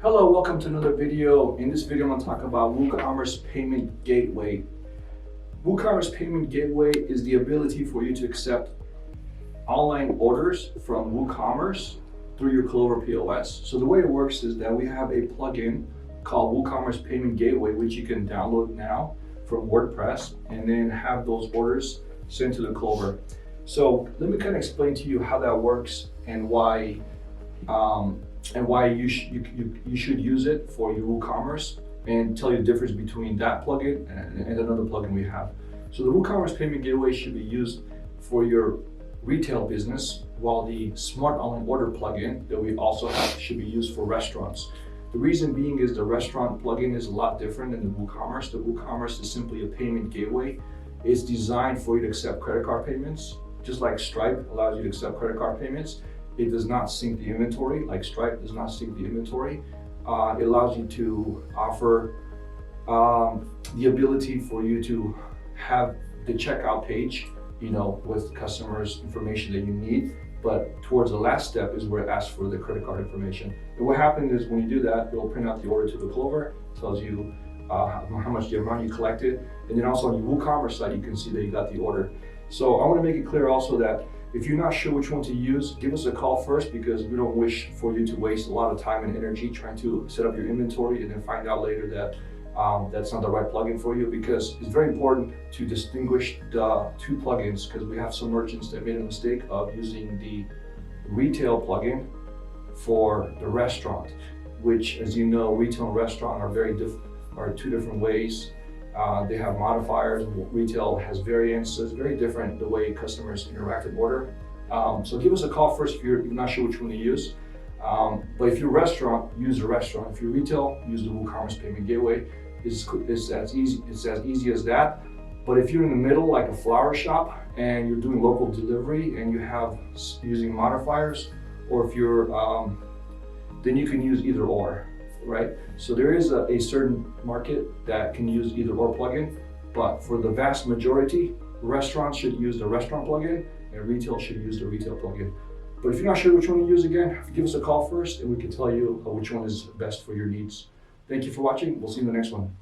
Hello, welcome to another video. In this video, I'm going to talk about WooCommerce Payment Gateway. WooCommerce Payment Gateway is the ability for you to accept online orders from WooCommerce through your Clover POS. So the way it works is that we have a plugin called WooCommerce Payment Gateway, which you can download now from WordPress and then have those orders sent to the Clover. So let me kind of explain to you how that works and why you should use it for your WooCommerce, and tell you the difference between that plugin and another plugin we have. So the WooCommerce Payment Gateway should be used for your retail business, while the Smart Online Order plugin that we also have should be used for restaurants. The reason being is the restaurant plugin is a lot different than the WooCommerce. The WooCommerce is simply a payment gateway. It's designed for you to accept credit card payments, just like Stripe allows you to accept credit card payments. It does not sync the inventory, like Stripe does not sync the inventory. It allows you to offer the ability for you to have the checkout page, with customers' information that you need. But towards the last step is where it asks for the credit card information. And what happens is when you do that, it'll print out the order to the Clover, tells you how much the amount you collected. And then also on your WooCommerce side, you can see that you got the order. So I want to make it clear also that if you're not sure which one to use, give us a call first, because we don't wish for you to waste a lot of time and energy trying to set up your inventory and then find out later that that's not the right plugin for you. Because it's very important to distinguish the two plugins, because we have some merchants that made a mistake of using the retail plugin for the restaurant, which, as you know, retail and restaurant are two different ways. They have modifiers. Retail has variants, so it's very different the way customers interact and order. So give us a call first if you're not sure which one to use. But if you're a restaurant, use a restaurant. If you're retail, use the WooCommerce Payment Gateway. It's as easy as that. But if you're in the middle, like a flower shop, and you're doing local delivery and you have using modifiers, or if you're, then you can use either or. Right? So there is a certain market that can use either or plugin, but for the vast majority, restaurants should use the restaurant plugin and retail should use the retail plugin. But if you're not sure which one to use, again, give us a call first and we can tell you which one is best for your needs. Thank you for watching. We'll see you in the next one.